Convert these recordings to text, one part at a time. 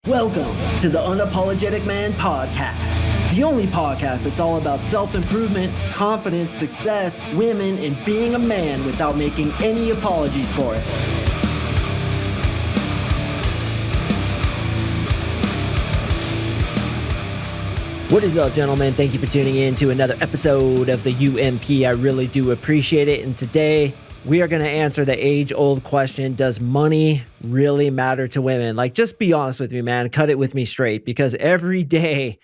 Welcome to the Unapologetic Man Podcast, the only podcast that's all about self-improvement, confidence, success, women, and being a man without making any apologies for it. What is up, gentlemen? Thank you for tuning in to another episode of the UMP. I really do appreciate it. And today, we are going to answer the age-old question, does money really matter to women? Like, just be honest with me, man. Cut it with me straight, because every day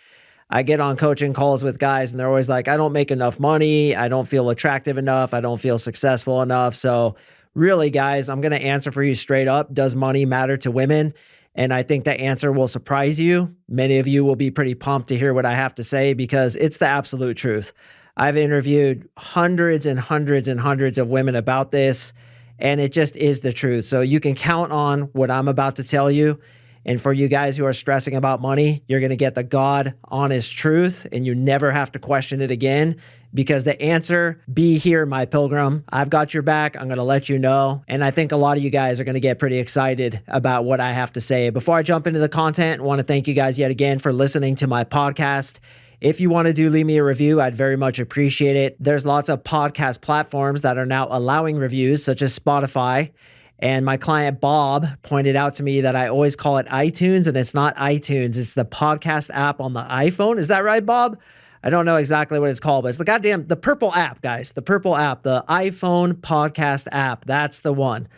I get on coaching calls with guys and they're always like, I don't make enough money. I don't feel attractive enough. I don't feel successful enough. So really, guys, I'm going to answer for you straight up. Does money matter to women? And I think the answer will surprise you. Many of you will be pretty pumped to hear what I have to say because it's the absolute truth. I've interviewed hundreds and hundreds and hundreds of women about this, and it just is the truth. So you can count on what I'm about to tell you. And for you guys who are stressing about money, you're going to get the God honest truth, and you never have to question it again, because the answer, be here, my pilgrim. I've got your back. I'm going to let you know. And I think a lot of you guys are going to get pretty excited about what I have to say. Before I jump into the content, I want to thank you guys yet again for listening to my podcast. If you want to leave me a review, I'd very much appreciate it. There's lots of podcast platforms that are now allowing reviews, such as Spotify. And my client, Bob, pointed out to me that I always call it iTunes, and it's not iTunes. It's the podcast app on the iPhone. Is that right, Bob? I don't know exactly what it's called, but it's the purple app, guys. The purple app, the iPhone podcast app. That's the one.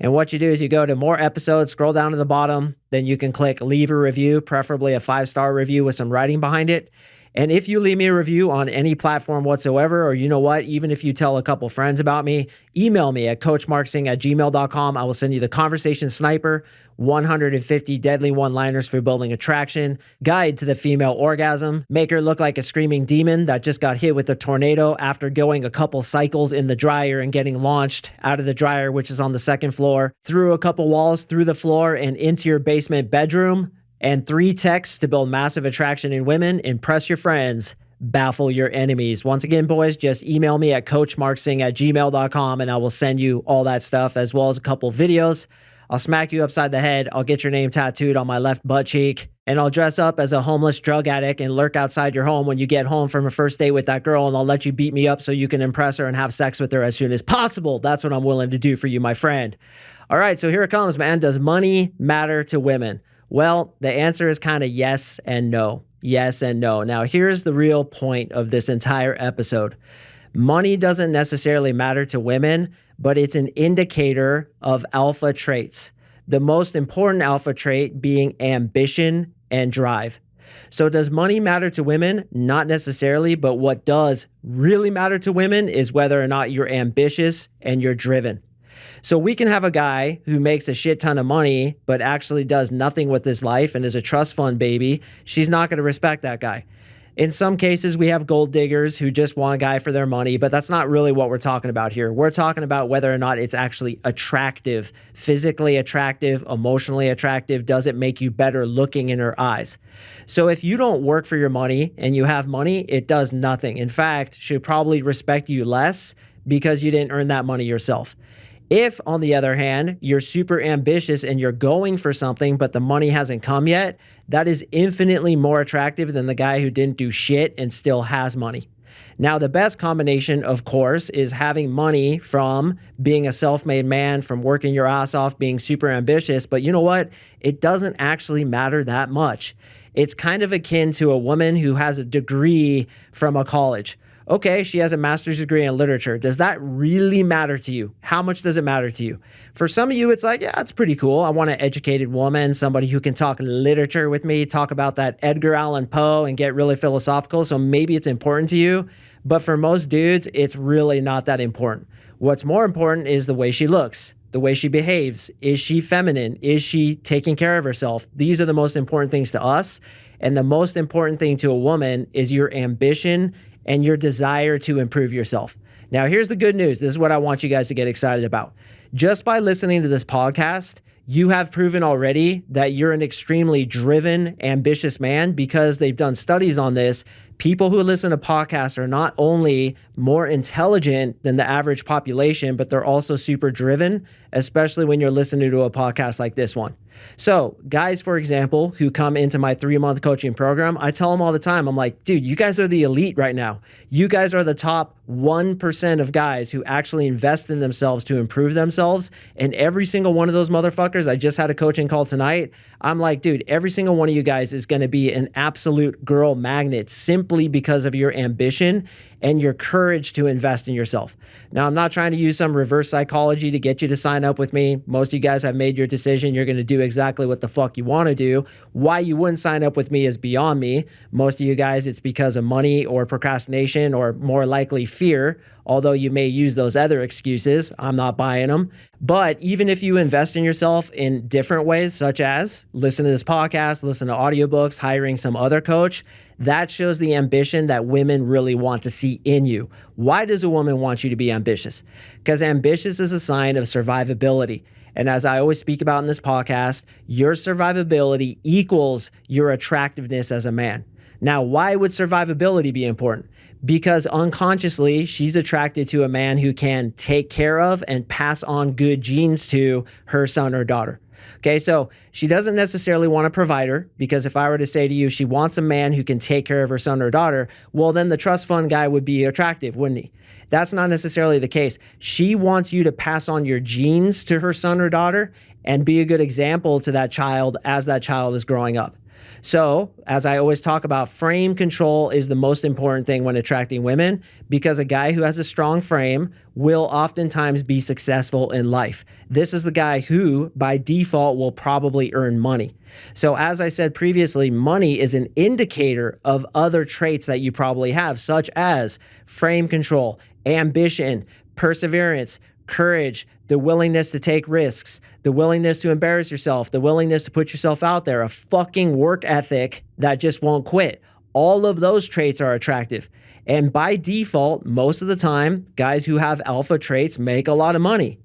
And what you do is you go to more episodes, scroll down to the bottom, then you can click leave a review, preferably a 5-star review with some writing behind it. And if you leave me a review on any platform whatsoever, or you know what, even if you tell a couple friends about me, email me at CoachMarkSing@gmail.com. I will send you the Conversation Sniper, 150 deadly one-liners for building attraction, guide to the female orgasm, make her look like a screaming demon that just got hit with a tornado after going a couple cycles in the dryer and getting launched out of the dryer, which is on the second floor, through a couple walls, through the floor, and into your basement bedroom. And 3 texts to build massive attraction in women, impress your friends, baffle your enemies. Once again, boys, just email me at CoachMarkSing@gmail.com and I will send you all that stuff, as well as a couple videos. I'll smack you upside the head. I'll get your name tattooed on my left butt cheek, and I'll dress up as a homeless drug addict and lurk outside your home when you get home from a first date with that girl, and I'll let you beat me up so you can impress her and have sex with her as soon as possible. That's what I'm willing to do for you, my friend. All right, so here it comes, man. Does money matter to women? Well, the answer is kind of yes and no. Yes and no. Now, here's the real point of this entire episode. Money doesn't necessarily matter to women, but it's an indicator of alpha traits. The most important alpha trait being ambition and drive. So does money matter to women? Not necessarily, but what does really matter to women is whether or not you're ambitious and you're driven. So we can have a guy who makes a shit ton of money, but actually does nothing with his life and is a trust fund baby. She's not going to respect that guy. In some cases, we have gold diggers who just want a guy for their money, but that's not really what we're talking about here. We're talking about whether or not it's actually attractive, physically attractive, emotionally attractive. Does it make you better looking in her eyes? So if you don't work for your money and you have money, it does nothing. In fact, she'll probably respect you less because you didn't earn that money yourself. If, on the other hand, you're super ambitious and you're going for something, but the money hasn't come yet, that is infinitely more attractive than the guy who didn't do shit and still has money. Now, the best combination, of course, is having money from being a self-made man, from working your ass off, being super ambitious. But you know what? It doesn't actually matter that much. It's kind of akin to a woman who has a degree from a college. Okay, she has a master's degree in literature. Does that really matter to you? How much does it matter to you? For some of you, it's like, yeah, it's pretty cool. I want an educated woman, somebody who can talk literature with me, talk about that Edgar Allan Poe and get really philosophical. So maybe it's important to you. But for most dudes, it's really not that important. What's more important is the way she looks, the way she behaves. Is she feminine? Is she taking care of herself? These are the most important things to us. And the most important thing to a woman is your ambition and your desire to improve yourself. Now, here's the good news. This is what I want you guys to get excited about. Just by listening to this podcast, you have proven already that you're an extremely driven, ambitious man because they've done studies on this. People who listen to podcasts are not only more intelligent than the average population, but they're also super driven, especially when you're listening to a podcast like this one. So guys, for example, who come into my 3-month coaching program, I tell them all the time, I'm like, dude, you guys are the elite right now. You guys are the top 1% of guys who actually invest in themselves to improve themselves. And every single one of those motherfuckers, I just had a coaching call tonight. I'm like, dude, every single one of you guys is going to be an absolute girl magnet simply because of your ambition and your courage to invest in yourself. Now, I'm not trying to use some reverse psychology to get you to sign up with me. Most of you guys have made your decision. You're going to do exactly what the fuck you want to do. Why you wouldn't sign up with me is beyond me. Most of you guys, it's because of money or procrastination or more likely fear. Although you may use those other excuses, I'm not buying them. But even if you invest in yourself in different ways, such as listen to this podcast, listen to audiobooks, hiring some other coach, that shows the ambition that women really want to see in you. Why does a woman want you to be ambitious? Because ambitious is a sign of survivability. And as I always speak about in this podcast, your survivability equals your attractiveness as a man. Now, why would survivability be important? Because unconsciously, she's attracted to a man who can take care of and pass on good genes to her son or daughter. Okay, so she doesn't necessarily want a provider, because if I were to say to you, she wants a man who can take care of her son or daughter, well, then the trust fund guy would be attractive, wouldn't he? That's not necessarily the case. She wants you to pass on your genes to her son or daughter and be a good example to that child as that child is growing up. So, as I always talk about, frame control is the most important thing when attracting women, because a guy who has a strong frame will oftentimes be successful in life. This is the guy who, by default, will probably earn money. So, as I said previously, money is an indicator of other traits that you probably have, such as frame control, ambition, perseverance, courage, the willingness to take risks, the willingness to embarrass yourself, the willingness to put yourself out there, a fucking work ethic that just won't quit. All of those traits are attractive. And by default, most of the time, guys who have alpha traits make a lot of money.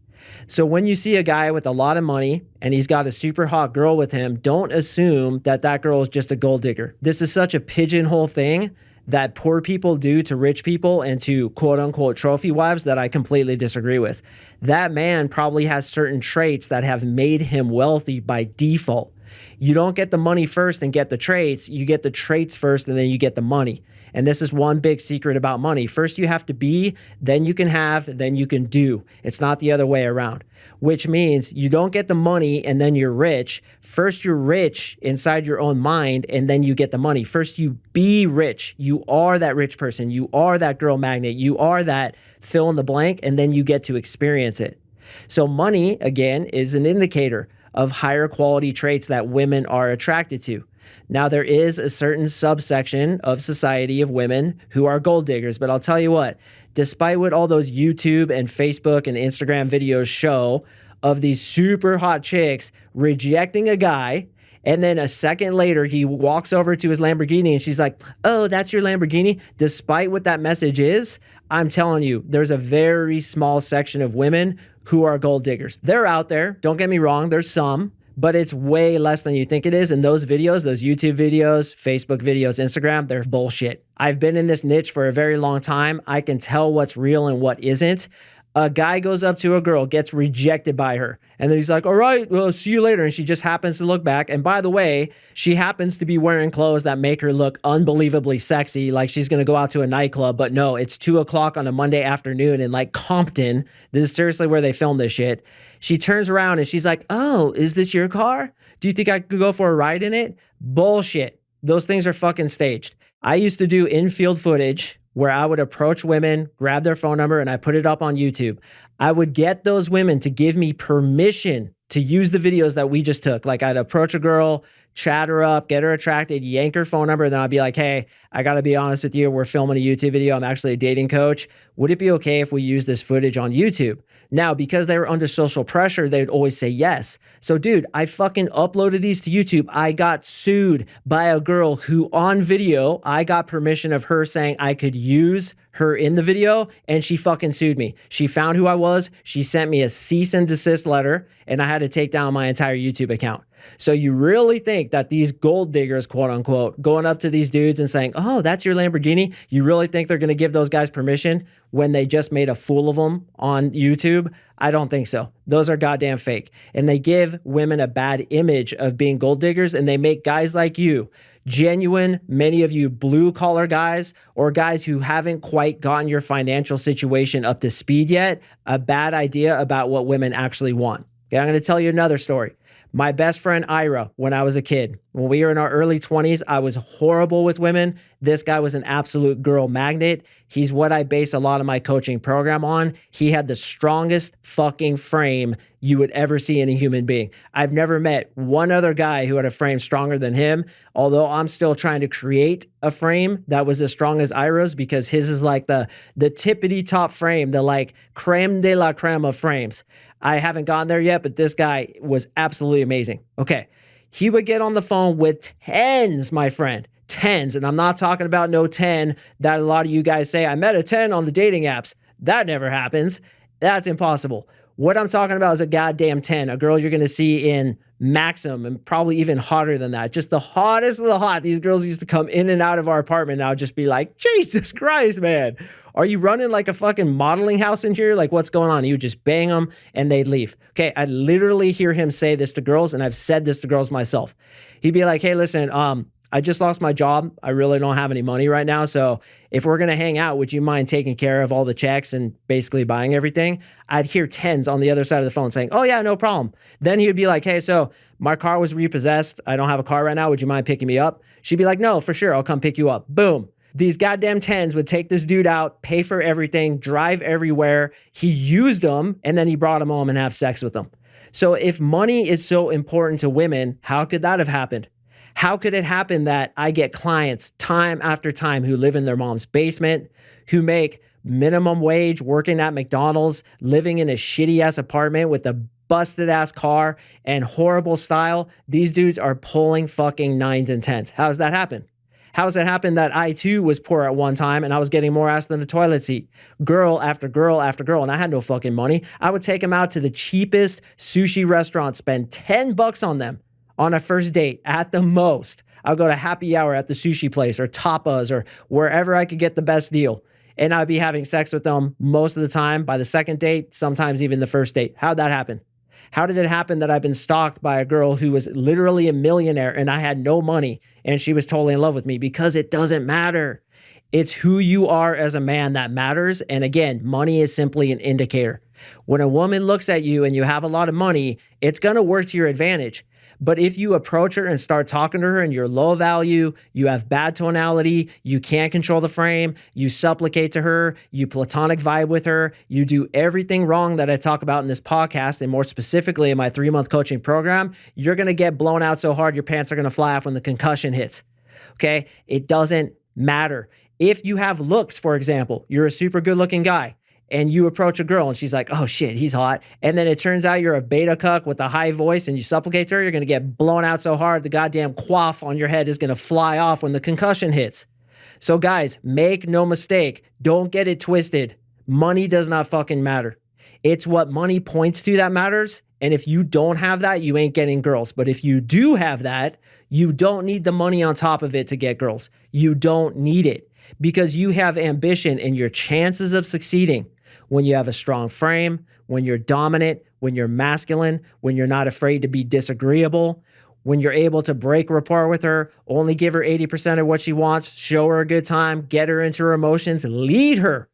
So when you see a guy with a lot of money and he's got a super hot girl with him, don't assume that that girl is just a gold digger. This is such a pigeonhole thing that poor people do to rich people and to quote unquote trophy wives that I completely disagree with. That man probably has certain traits that have made him wealthy by default. You don't get the money first and get the traits. You get the traits first and then you get the money. And this is one big secret about money. First you have to be, then you can have, then you can do. It's not the other way around, which means you don't get the money and then you're rich. First you're rich inside your own mind and then you get the money. First you be rich. You are that rich person. You are that girl magnet. You are that fill in the blank, and then you get to experience it. So money, again, is an indicator of higher quality traits that women are attracted to. Now, there is a certain subsection of society of women who are gold diggers, but I'll tell you what, despite what all those YouTube and Facebook and Instagram videos show of these super hot chicks rejecting a guy, and then a second later, he walks over to his Lamborghini and she's like, oh, that's your Lamborghini? Despite what that message is, I'm telling you, there's a very small section of women who are gold diggers. They're out there. Don't get me wrong. There's some, but it's way less than you think it is. And those videos, those YouTube videos, Facebook videos, Instagram, they're bullshit. I've been in this niche for a very long time. I can tell what's real and what isn't. A guy goes up to a girl, gets rejected by her, and then he's like, all right, well, see you later. And she just happens to look back. And by the way, she happens to be wearing clothes that make her look unbelievably sexy, like she's going to go out to a nightclub. But no, it's 2:00 on a Monday afternoon in like Compton. This is seriously where they film this shit. She turns around and she's like, oh, is this your car? Do you think I could go for a ride in it? Bullshit. Those things are fucking staged. I used to do in-field footage where I would approach women, grab their phone number, and I put it up on YouTube. I would get those women to give me permission to use the videos that we just took. Like I'd approach a girl, chat her up, get her attracted, yank her phone number. Then I'll be like, hey, I got to be honest with you. We're filming a YouTube video. I'm actually a dating coach. Would it be okay if we use this footage on YouTube? Now, because they were under social pressure, they'd always say yes. So dude, I fucking uploaded these to YouTube. I got sued by a girl who on video, I got permission of her saying I could use her in the video, and she fucking sued me. She found who I was. She sent me a cease and desist letter, and I had to take down my entire YouTube account. So you really think that these gold diggers, quote unquote, going up to these dudes and saying, oh, that's your Lamborghini? You really think they're going to give those guys permission when they just made a fool of them on YouTube? I don't think so. Those are goddamn fake. And they give women a bad image of being gold diggers, and they make guys like you, genuine, many of you blue collar guys or guys who haven't quite gotten your financial situation up to speed yet, a bad idea about what women actually want. Okay, I'm going to tell you another story. My best friend Ira, when I was a kid, when we were in our early 20s, I was horrible with women. This guy was an absolute girl magnet. He's what I base a lot of my coaching program on. He had the strongest fucking frame you would ever see in a human being. I've never met one other guy who had a frame stronger than him, although I'm still trying to create a frame that was as strong as Ira's, because his is like the tippity top frame, the like creme de la creme of frames. I haven't gotten there yet, but this guy was absolutely amazing. Okay. He would get on the phone with tens, my friend, tens. And I'm not talking about no 10 that a lot of you guys say, I met a 10 on the dating apps. That never happens. That's impossible. What I'm talking about is a goddamn 10, a girl you're going to see in Maxim and probably even hotter than that. Just the hottest of the hot. These girls used to come in and out of our apartment. And I would just be like, Jesus Christ, man. Are you running like a fucking modeling house in here? Like, what's going on? You just bang them and they'd leave. Okay, I literally hear him say this to girls, and I've said this to girls myself. He'd be like, hey, listen, I just lost my job. I really don't have any money right now. So if we're going to hang out, would you mind taking care of all the checks and basically buying everything? I'd hear tens on the other side of the phone saying, oh yeah, no problem. Then he would be like, hey, so my car was repossessed. I don't have a car right now. Would you mind picking me up? She'd be like, no, for sure. I'll come pick you up. Boom. These goddamn tens would take this dude out, pay for everything, drive everywhere. He used them, and then he brought him home and have sex with them. So if money is so important to women, how could that have happened? How could it happen that I get clients time after time who live in their mom's basement, who make minimum wage working at McDonald's, living in a shitty ass apartment with a busted ass car and horrible style? These dudes are pulling fucking 9s and 10s. How does that happen? How does it happen that I too was poor at one time and I was getting more ass than a toilet seat? Girl after girl after girl, and I had no fucking money. I would take them out to the cheapest sushi restaurant, spend $10 on them on a first date at the most. I'll go to happy hour at the sushi place or tapas or wherever I could get the best deal. And I'd be having sex with them most of the time by the second date, sometimes even the first date. How'd that happen? How did it happen that I've been stalked by a girl who was literally a millionaire and I had no money and she was totally in love with me? Because it doesn't matter. It's who you are as a man that matters. And again, money is simply an indicator. When a woman looks at you and you have a lot of money, it's going to work to your advantage. But if you approach her and start talking to her and you're low value, you have bad tonality, you can't control the frame, you supplicate to her, you platonic vibe with her, you do everything wrong that I talk about in this podcast, and more specifically in my 3-month coaching program, you're going to get blown out so hard your pants are going to fly off when the concussion hits. Okay? It doesn't matter. If you have looks, for example, you're a super good looking guy, and you approach a girl and she's like, oh shit, he's hot. And then it turns out you're a beta cuck with a high voice and you supplicate to her, you're going to get blown out so hard the goddamn coif on your head is going to fly off when the concussion hits. So guys, make no mistake. Don't get it twisted. Money does not fucking matter. It's what money points to that matters. And if you don't have that, you ain't getting girls. But if you do have that, you don't need the money on top of it to get girls. You don't need it because you have ambition, and your chances of succeeding when you have a strong frame, when you're dominant, when you're masculine, when you're not afraid to be disagreeable, when you're able to break rapport with her, only give her 80% of what she wants, show her a good time, get her into her emotions, lead her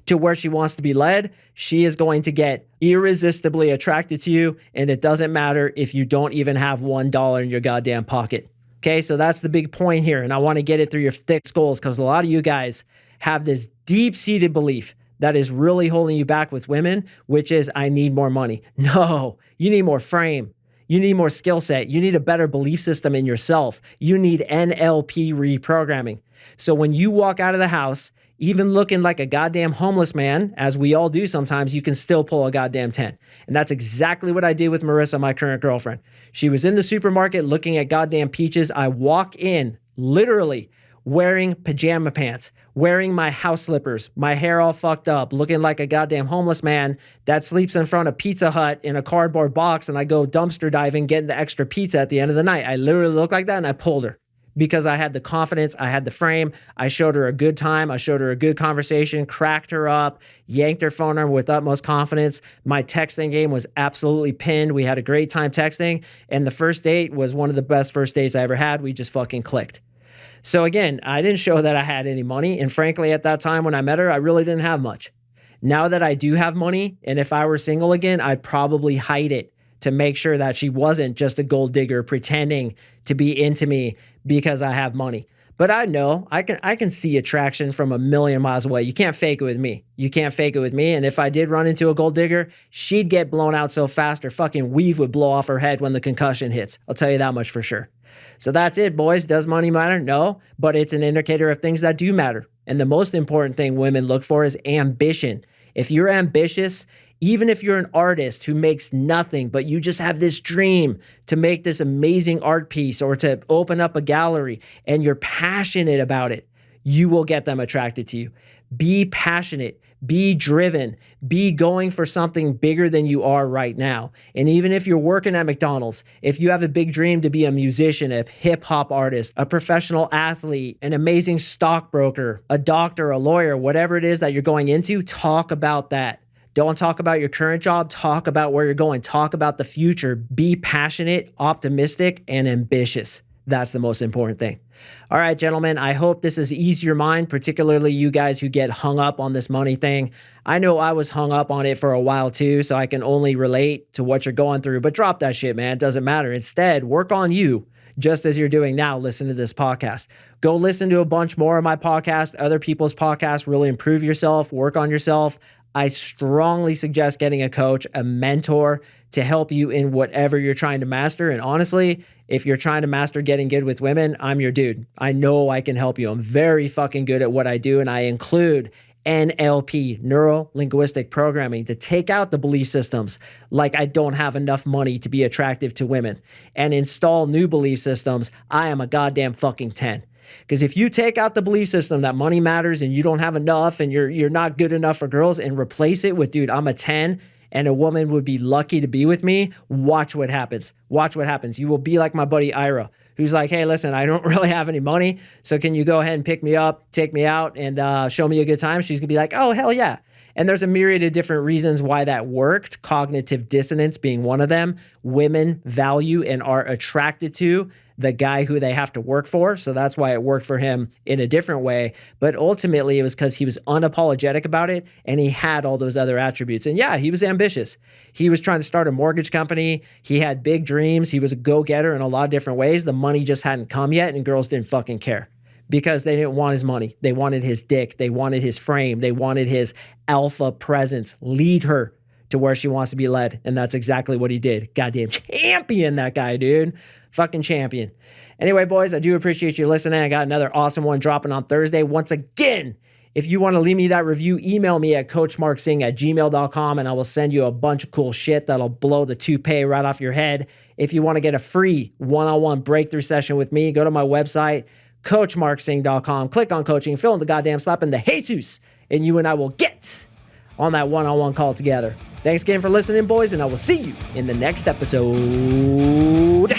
to where she wants to be led, she is going to get irresistibly attracted to you. And it doesn't matter if you don't even have $1 in your goddamn pocket. Okay, so that's the big point here. And I want to get it through your thick skulls because a lot of you guys have this deep-seated belief that is really holding you back with women, which is, I need more money. No, you need more frame. You need more skill set. You need a better belief system in yourself. You need NLP reprogramming. So when you walk out of the house, even looking like a goddamn homeless man, as we all do sometimes, you can still pull a goddamn 10. And that's exactly what I did with Marissa, my current girlfriend. She was in the supermarket looking at goddamn peaches. I walk in, literally wearing pajama pants, wearing my house slippers, my hair all fucked up, looking like a goddamn homeless man that sleeps in front of Pizza Hut in a cardboard box, and I go dumpster diving, getting the extra pizza at the end of the night. I literally looked like that, and I pulled her. Because I had the confidence, I had the frame, I showed her a good time, I showed her a good conversation, cracked her up, yanked her phone number with utmost confidence. My texting game was absolutely pinned. We had a great time texting, and the first date was one of the best first dates I ever had. We just fucking clicked. So again, I didn't show that I had any money, and frankly, at that time when I met her, I really didn't have much. Now that I do have money, and if I were single again, I'd probably hide it to make sure that she wasn't just a gold digger pretending to be into me because I have money. But I know I can see attraction from a million miles away. You can't fake it with me. You can't fake it with me. And if I did run into a gold digger, she'd get blown out so fast her fucking weave would blow off her head when the concussion hits. I'll tell you that much for sure. So that's it, boys. Does money matter? No, but it's an indicator of things that do matter. And the most important thing women look for is ambition. If you're ambitious, even if you're an artist who makes nothing, but you just have this dream to make this amazing art piece or to open up a gallery and you're passionate about it, you will get them attracted to you. Be passionate, be driven, be going for something bigger than you are right now. And even if you're working at McDonald's, if you have a big dream to be a musician, a hip hop artist, a professional athlete, an amazing stockbroker, a doctor, a lawyer, whatever it is that you're going into, talk about that. Don't talk about your current job. Talk about where you're going. Talk about the future. Be passionate, optimistic, and ambitious. That's the most important thing. All right, gentlemen, I hope this has eased your mind, particularly you guys who get hung up on this money thing. I know I was hung up on it for a while too, so I can only relate to what you're going through, but drop that shit, man. It doesn't matter. Instead, work on you. Just as you're doing now, listen to this podcast. Go listen to a bunch more of my podcast, other people's podcasts, really improve yourself, work on yourself. I strongly suggest getting a coach, a mentor to help you in whatever you're trying to master. And honestly, if you're trying to master getting good with women, I'm your dude. I know I can help you. I'm very fucking good at what I do. And I include NLP, neuro-linguistic programming, to take out the belief systems like I don't have enough money to be attractive to women and install new belief systems. I am a goddamn fucking 10. Because if you take out the belief system that money matters and you don't have enough and you're not good enough for girls and replace it with, dude, I'm a 10 and a woman would be lucky to be with me, watch what happens. Watch what happens. You will be like my buddy Ira, who's like, hey, listen, I don't really have any money, so can you go ahead and pick me up, take me out, and show me a good time? She's going to be like, oh, hell yeah. And there's a myriad of different reasons why that worked, cognitive dissonance being one of them. Women value and are attracted to the guy who they have to work for. So that's why it worked for him in a different way. But ultimately, it was because he was unapologetic about it and he had all those other attributes. And yeah, he was ambitious. He was trying to start a mortgage company. He had big dreams. He was a go-getter in a lot of different ways. The money just hadn't come yet, and girls didn't fucking care because they didn't want his money. They wanted his dick. They wanted his frame. They wanted his alpha presence. Lead her to where she wants to be led. And that's exactly what he did. Goddamn champion, that guy, dude. Fucking champion. Anyway, boys, I do appreciate you listening. I got another awesome one dropping on Thursday. Once again, if you want to leave me that review, email me at CoachMarkSing@gmail.com and I will send you a bunch of cool shit that'll blow the toupee right off your head. If you want to get a free one-on-one breakthrough session with me, go to my website, CoachMarkSing.com. Click on coaching, fill in the goddamn slap in the Jesus, and you and I will get on that one-on-one call together. Thanks again for listening, boys, and I will see you in the next episode.